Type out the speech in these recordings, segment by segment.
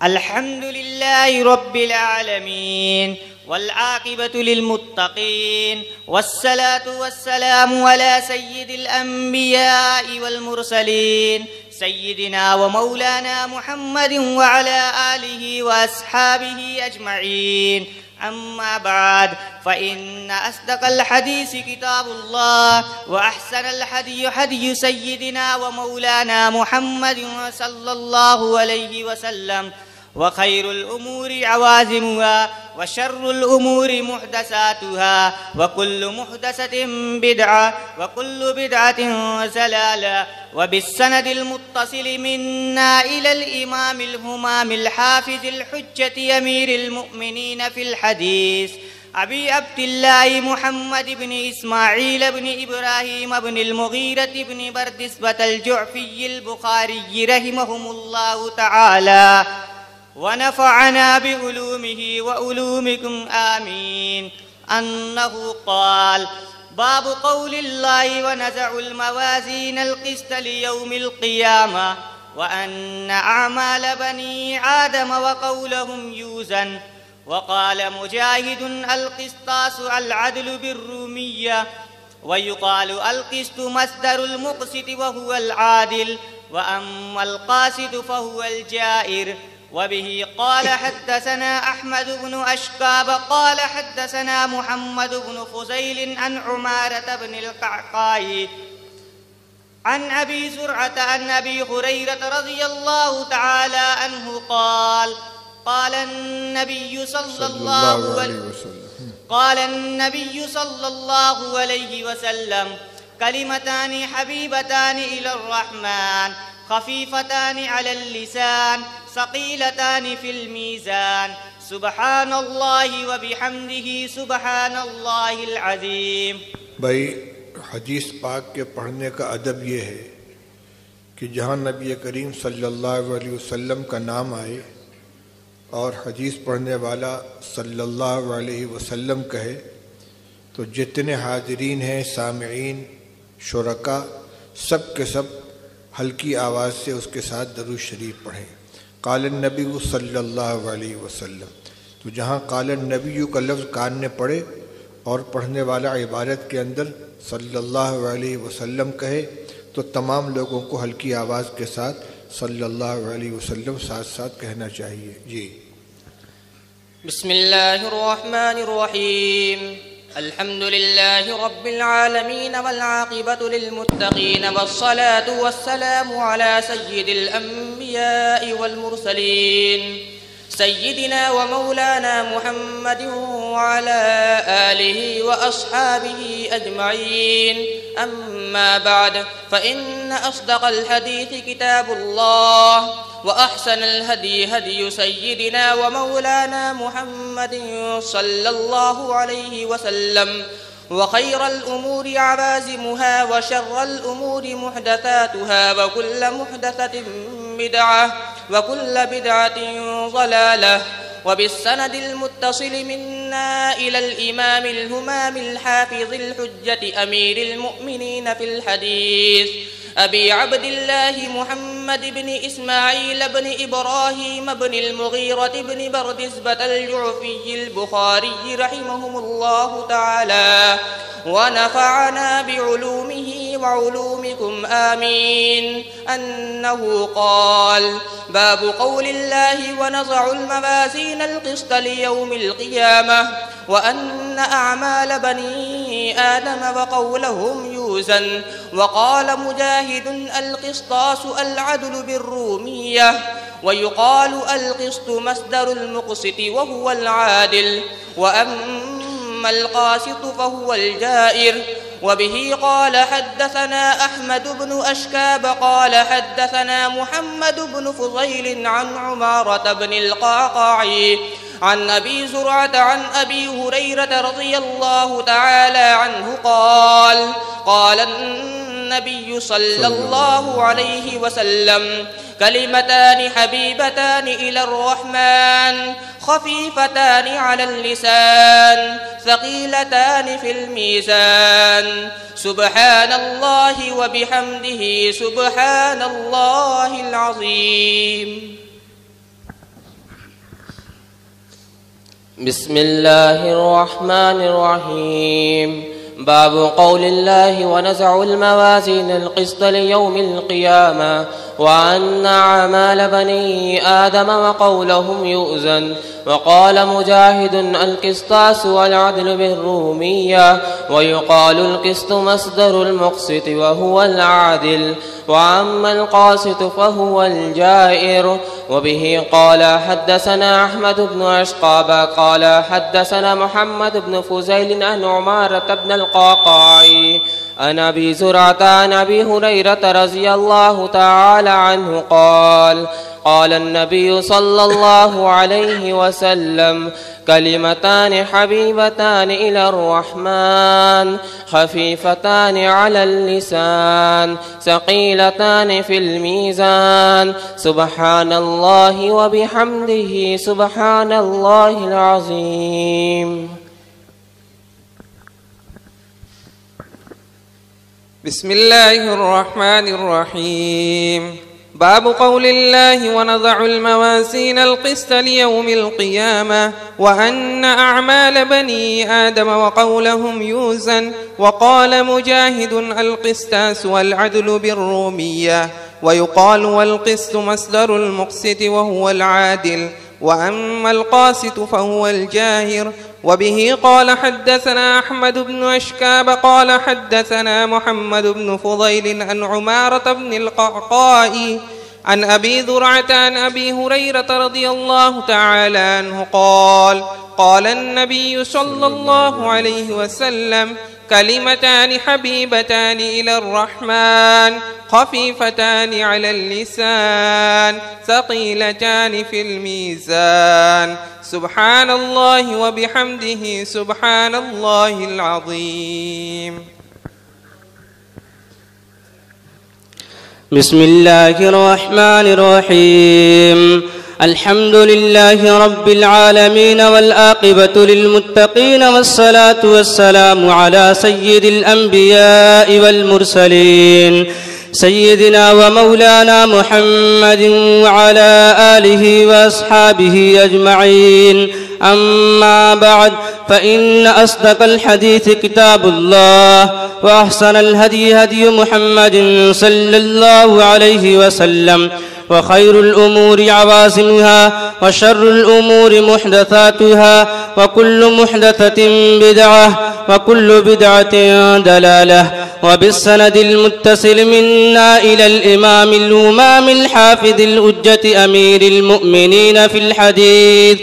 الحمد لله رب العالمين والعاقبة للمتقين والصلاة والسلام على سيد الأنبياء والمرسلين سيدنا ومولانا محمد وعلى آله وأصحابه أجمعين. أما بعد، فإن أصدق الحديث كتاب الله، وأحسن الهدي هدي سيدنا ومولانا محمد صلى الله عليه وسلم، وخير الأمور عوازمها، وشر الأمور محدثاتها، وكل محدثة بدعة، وكل بدعة ضلالة. وبالسند المتصل منا إلى الإمام الهمام الحافظ الحجة أمير المؤمنين في الحديث أبي عبد الله محمد بن إسماعيل بن إبراهيم بن المغيرة بن بردسبة الجعفي البخاري رحمهم الله تعالى، ونفعنا بعلومه وعلومكم آمين، أنه قال: باب قول الله: ونزع الموازين القسط ليوم القيامة، وأن أعمال بني آدم وقولهم يوزن. وقال مجاهد: القسطاس العدل بالرومية، ويقال القسط مصدر المقسط وهو العادل، وأما القاسط فهو الجائر. وبه قال حدثنا أحمد بن أشكاب قال حدثنا محمد بن فزيل عن عمارة بن القعقاع عن أبي زرعة عن أبي هريرة رضي الله تعالى عنه قال: قال النبي صلى الله عليه وسلم: كلمتان حبيبتان إلى الرحمن، خفيفتان على اللسان، ثقيلتان في الميزان، سبحان الله وبحمده سبحان الله العظيم. भाई हदीस पाक के पढ़ने का अदब ये है कि जहाँ नबी करीम सल्लल्लाहु अलैहि वसल्लम का नाम आए और हदीस पढ़ने वाला सल्लल्लाहु अलैहि वसल्लम कहे तो जितने हाजिरीन हैं, सामिईन, शुरका, सब के सब हल्की आवाज़ से उसके साथ दरूद शरीफ पढ़ें। क़ाल नबी सल्लल्लाहु अलैहि वसल्लम, तो जहाँ क़ाल नबी का लफ्ज़ कान ने पढ़े और पढ़ने वाला इबारत के अंदर सल्लल्लाहु अलैहि वसल्लम कहे तो तमाम लोगों को हल्की आवाज़ के साथ सल्लल्लाहु अलैहि वसल्लम साथ साथ कहना चाहिए। जी। बिस्मिल्लाहिर्रहमानिर्रहीम। अल्हम्दुलिल्लाहि रब्बिल आलमीन वल आक़िबतु लिल मुत्तक़ीन वस्सलातु वस्सलामु अला सय्यिदिल अंबियाइ वल मुरसलीन सय्यिदिना व मौलाना मुहम्मदिन व अला आलिहि व अस्हाबिहि अजमईन। अम्मा बाद, फ़इन्न अस्दक़ल हदीस किताबुल्लाह व अहसनल हदी हदी सय्यिदिना व मौलाना मुहम्मदिन सल्लल्लाहु अलैहि वसल्लम व खैरल उमूरि अवाज़िमुहा व शर्रल उमूरि मुहदसातुहा व कुल्ल मुहदसतिन बिदअह व कुल्ल बिदअतिन ज़लालह। व बिस्सनदिल मुत्तसिल मिन्ना इलल इमामिल हुमामिल हाफ़िज़िल हुज्जति अमीरिल मुअ्मिनीन फ़िल हदीस अबी अब्दिल्लाह मुहम्मद बिन इस्माईल बिन इब्राहीम बिन अल-मुग़ीरा बिन बरदिस्बत अल-जुअफ़ी अल-बुख़ारी रहिमहुमुल्लाह तआला व नफ़अना बिउलूमिही व उलूमिकुम आमीन। अन्नहु क़ाल: बाबु क़ौलिल्लाहि व नज़अुल मवाज़ीनल क़िस्त लियौमिल क़ियामह व अन्न अअमाल बनी आदम व क़ौलहुम यूज़न। व क़ाल मुजाहिद: अल-क़िस्तास अल-अदलु बिर्रूमिय्यह व युक़ालु अल-क़िस्त मस्दरुल मुक़सित व हुवा अल-आदिल व अम्मा अल-क़ासित फ़हुवा अल-जाइर। وبه قال حدثنا أحمد بن أشكاب قال حدثنا محمد بن فضيل عن عمارة بن القعقاع عن أبي زرعة عن أبي هريرة رضي الله تعالى عنه قال: قال النبي صلى الله عليه وسلم: كلمتان حبيبتان إلى الرحمن الرحمن خفيفتان على اللسان ثقيلتان في الميزان سبحان الله وبحمده سبحان الله العظيم. بسم الله الرحمن الرحيم. باب قول الله ونزع الموازين القسط ليوم القيامة وأن أعمال بني آدم وقولهم يؤذن. وقال مجاهد القسطاس والعدل بالرومية ويقال القسط مصدر المقسط وهو العادل وأما القاسط فهو الجائر. وبه قال حدثنا أحمد بن أشقاب قال حدثنا محمد بن فزيل عن عمارة بن القعقاع عن أبي زرعة عن أبي هريرة رضي الله تعالى عنه قال قال النبي صلى الله عليه وسلم كلمتان حبيبتان إلى الرحمن خفيفتان على اللسان ثقيلتان في الميزان سبحان الله وبحمده سبحان الله العظيم. بسم الله الرحمن الرحيم. باب قول الله ونضع الموازين القسط ليوم القيامة وأن أعمال بني آدم وقولهم يوزن. وقال مجاهد القسطاس والعدل بالرومية ويقال والقسط مصدر المقسط وهو العادل وأما القاسط فهو الجاهر. وبه قال حدثنا أحمد بن أشكاب قال حدثنا محمد بن فضيل عن عمارة بن القعقاع عن أبي ذرعة عن أبي هريرة رضي الله تعالى عنه قال قال النبي صلى الله عليه وسلم كلمتان حبيبتان إلى الرحمن خفيفتان على اللسان ثقيلتان في الميزان سبحان الله وبحمده سبحان الله العظيم. بسم الله الرحمن الرحيم. الحمد لله رب العالمين والعاقبة للمتقين والصلاة والسلام على سيد الأنبياء والمرسلين سيدنا ومولانا محمد وعلى آله وأصحابه أجمعين. أما بعد فإن أصدق الحديث كتاب الله وأحسن الهدي هدي محمد صلى الله عليه وسلم وخير الأمور عوازمها وشر الأمور محدثاتها وكل محدثة بدعة وكل بدعة دلالة. وبالسند المتصل منا إلى الإمام الإمام الحافظ الحجة أمير المؤمنين في الحديث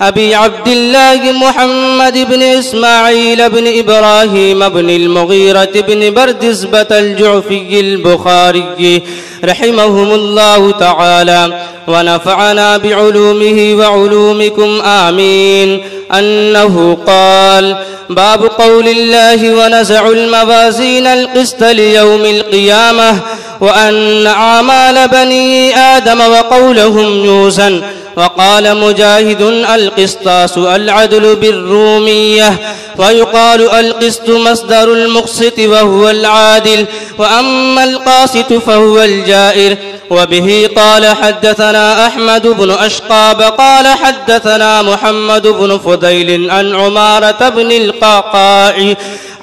أبي عبد الله محمد بن إسماعيل بن إبراهيم بن المغيرة بن بردزبة الجعفي البخاري رحمهم الله تعالى ونفعنا بعلومه وعلومكم آمين أنه قال باب قول الله ونزع الموازين القسط ليوم القيامة وأن أعمال بني آدم وقولهم يوزن. وقال مجاهد القسطاس العدل بالرومية ويقال القسط مصدر المقسط وهو العادل وأما القاسط فهو الجائر. وبه قال حدثنا أحمد بن أشقاب قال حدثنا محمد بن فضيل عن عمارة بن القعقاع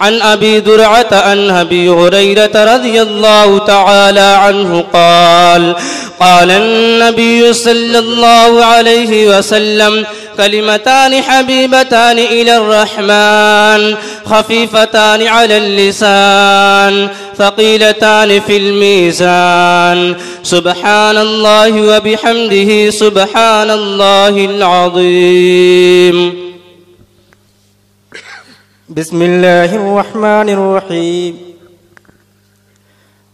عن أبي ذرعة عن أبي هريرة رضي الله تعالى عنه قال قال النبي صلى الله عليه وسلم كلمتان حبيبتان إلى الرحمن خفيفتان على اللسان ثقيلتان في الميزان سبحان الله وبحمده سبحان الله العظيم. بسم الله الرحمن الرحيم.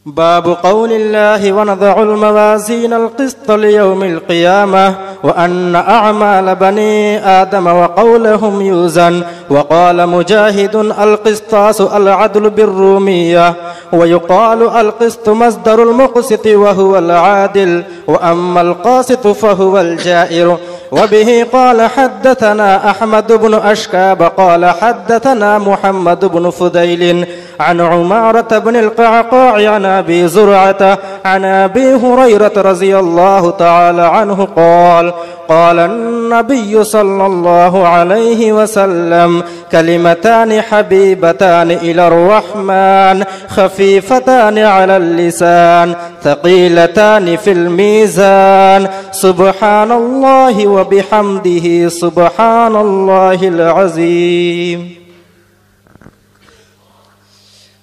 باب قول الله ونضع الموازين القسط ليوم القيامة وأن أعمال بني آدم وقولهم يوزن. وقال مجاهد القسطاس العدل بالرومية ويقال القسط مصدر المقسط وهو العادل وأما القاسط فهو الجائر. وبه قال حدثنا أحمد بن أشكاب قال حدثنا محمد بن فضيل عن عمارة بن القعقاع عن أبي زرعة عن أبي هريرة رضي الله تعالى عنه قال قال النبي صلى الله عليه وسلم كلمتان حبيبتان إلى الرحمن خفيفتان على اللسان ثقيلتان في الميزان سبحان الله وبحمده سبحان الله العظيم.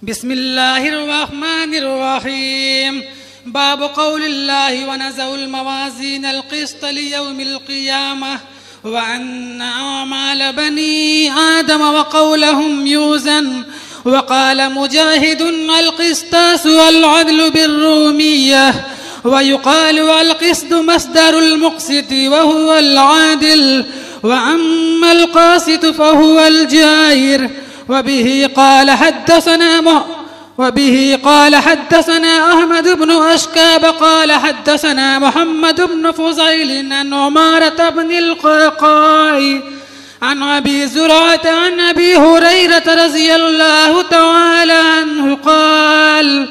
بسم الله الرحمن الرحيم. باب قول الله ونزع الموازين القسط ليوم القيامة وأن أعمال بني آدم وقولهم يوزن. وقال مجاهد القسطاس والعدل بالرومية ويقال القسط مصدر المقسط وهو العادل وأما القاسط فهو الجائر. وبه قال حدثنا أحمد بن أشكاب قال حدثنا محمد بن فضيل عن عمارة بن القعقاع عن أبي زرعة عن أبي هريرة رضي الله تعالى عنه قال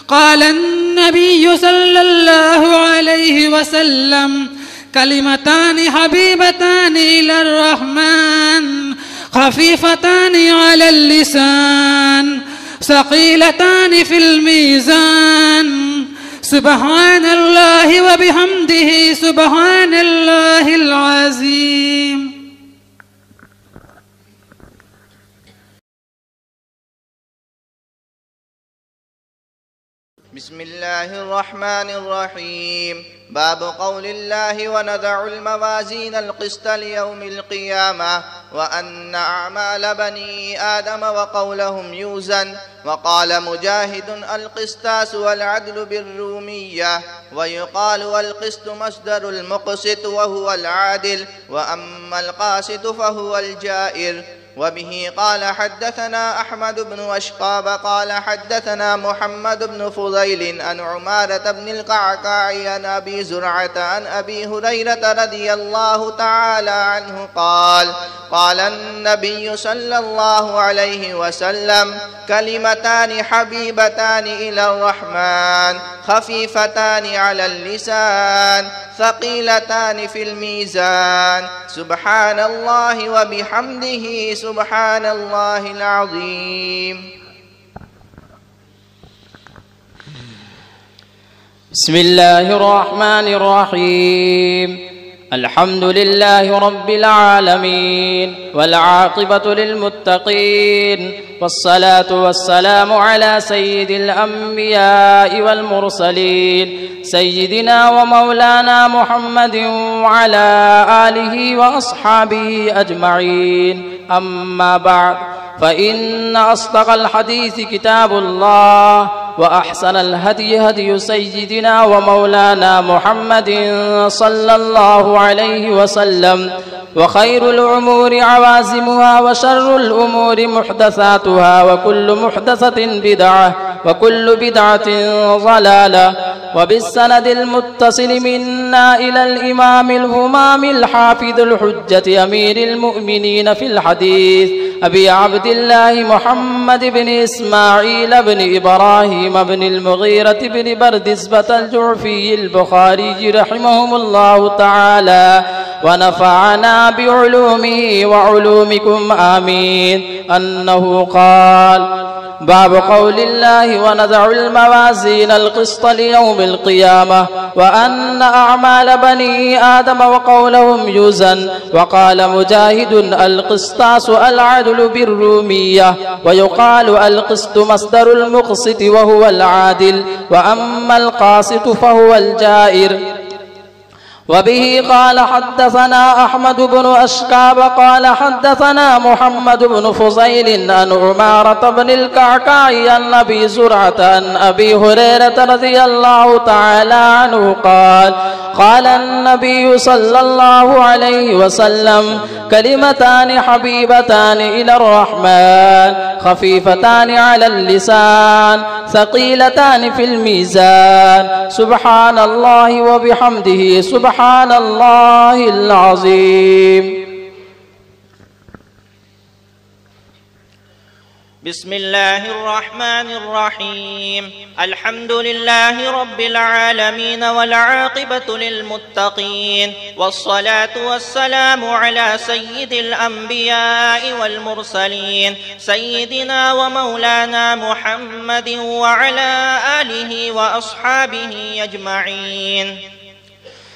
قال النبي صلى الله عليه وسلم كلمتان حبيبتان إلى الرحمن خفيفتان على اللسان ثقيلتان في الميزان سبحان الله وبحمده سبحان الله العظيم. بسم الله الرحمن الرحيم. باب قول الله ونضع الموازين القسط ليوم القيامة وأن أعمال بني آدم وقولهم يوزن. وقال مجاهد القسطاس والعدل بالرومية ويقال القسط مصدر المقسط وهو العادل وأما القاسط فهو الجائر. وبه قال حدثنا أحمد بن أشقاب قال حدثنا محمد بن فضيل عن عمارة بن القعقاع عن أبي زرعة عن أبي هريرة رضي الله تعالى عنه قال قال النبي صلى الله عليه وسلم كلمتان حبيبتان إلى الرحمن خفيفتان على اللسان ثقيلتان في الميزان سبحان الله وبحمده سبحان الله العظيم. بسم الله الرحمن الرحيم. الحمد لله رب العالمين والعاقبة للمتقين والصلاة والسلام على سيد الأنبياء والمرسلين سيدنا ومولانا محمد وعلى آله وأصحابه أجمعين. أما بعد فإن أصدق الحديث كتاب الله وأحسن الهدي هدي سيدنا ومولانا محمد صلى الله عليه وسلم وخير الأمور عوازمها وشر الأمور محدثاتها وكل محدثة بدعة وكل بدعة ضلالة. وبالسند المتصل منا إلى الإمام الهمام الحافظ الحجة أمير المؤمنين في الحديث أبي عبد الله محمد بن إسماعيل بن إبراهيم بن المغيرة بن بردزبة الجعفي البخاري رحمهم الله تعالى ونفعنا بعلومه وعلومكم آمين أنه قال باب قول الله ونضع الموازين القسط ليوم القيامة وأن أعمال بني آدم وقولهم يوزن. وقال مجاهد القسطاس العدل بالرومية ويقال القسط مصدر المقسط وهو العادل وأما القاسط فهو الجائر. وبه قال حدثنا أحمد بن أشكاب قال حدثنا محمد بن فضيل عن عمارة بن القعقاع عن أبي زرعة عن أبي هريرة رضي الله تعالى عنه قال قال النبي صلى الله عليه وسلم كلمتان حبيبتان إلى الرحمن خفيفتان على اللسان ثقيلتان في الميزان سبحان الله وبحمده سبحان سبحان الله العظيم. بسم الله الرحمن الرحيم. الحمد لله رب العالمين والعاقبة للمتقين، والصلاة والسلام على سيد الأنبياء والمرسلين سيدنا ومولانا محمد وعلى آله وأصحابه أجمعين.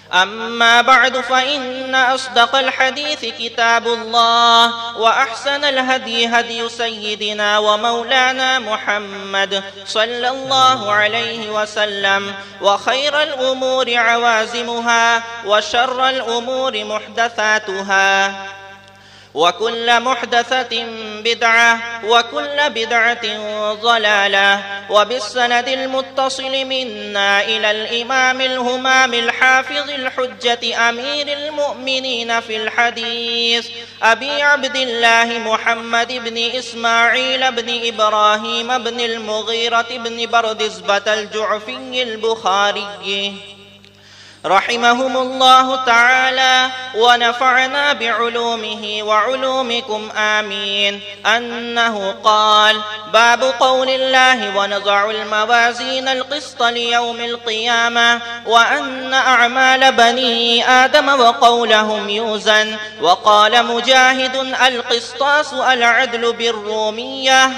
أما بعد، فإن أصدق الحديث كتاب الله، وأحسن الهدي هدي سيدنا ومولانا محمد صلى الله عليه وسلم، وخير الأمور عوازمها، وشر الأمور محدثاتها، وكل محدثة بدعة، وكل بدعة ضلالة. وبالسند المتصل منا إلى الإمام الهمام الحافظ الحجة أمير المؤمنين في الحديث أبي عبد الله محمد بن إسماعيل بن إبراهيم بن المغيرة بن بردزبة الجعفي البخاري رحمهم الله تعالى، ونفعنا بعلومه وعلومكم آمين، أنه قال: باب قول الله: ونضع الموازين القسط ليوم القيامة، وأن أعمال بني آدم وقولهم يوزن. وقال مجاهد: القسطاس العدل بالرومية،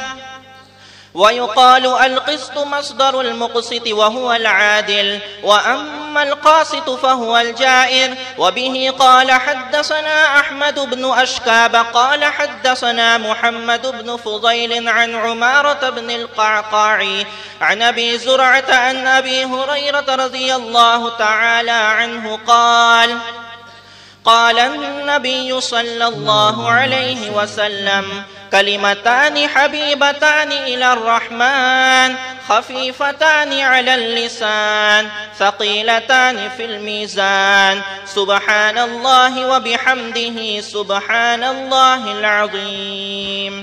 ويقال القسط مصدر المقسط وهو العادل، وأما القاسط فهو الجائر. وبه قال حدثنا أحمد بن أشكاب قال حدثنا محمد بن فضيل عن عمارة بن القعقاع عن أبي زرعة عن أبي هريرة رضي الله تعالى عنه قال: قال النبي صلى الله عليه وسلم: كلمتان حبيبتان إلى الرحمن، خفيفتان على اللسان، ثقيلتان في الميزان، سبحان الله وبحمده سبحان الله العظيم.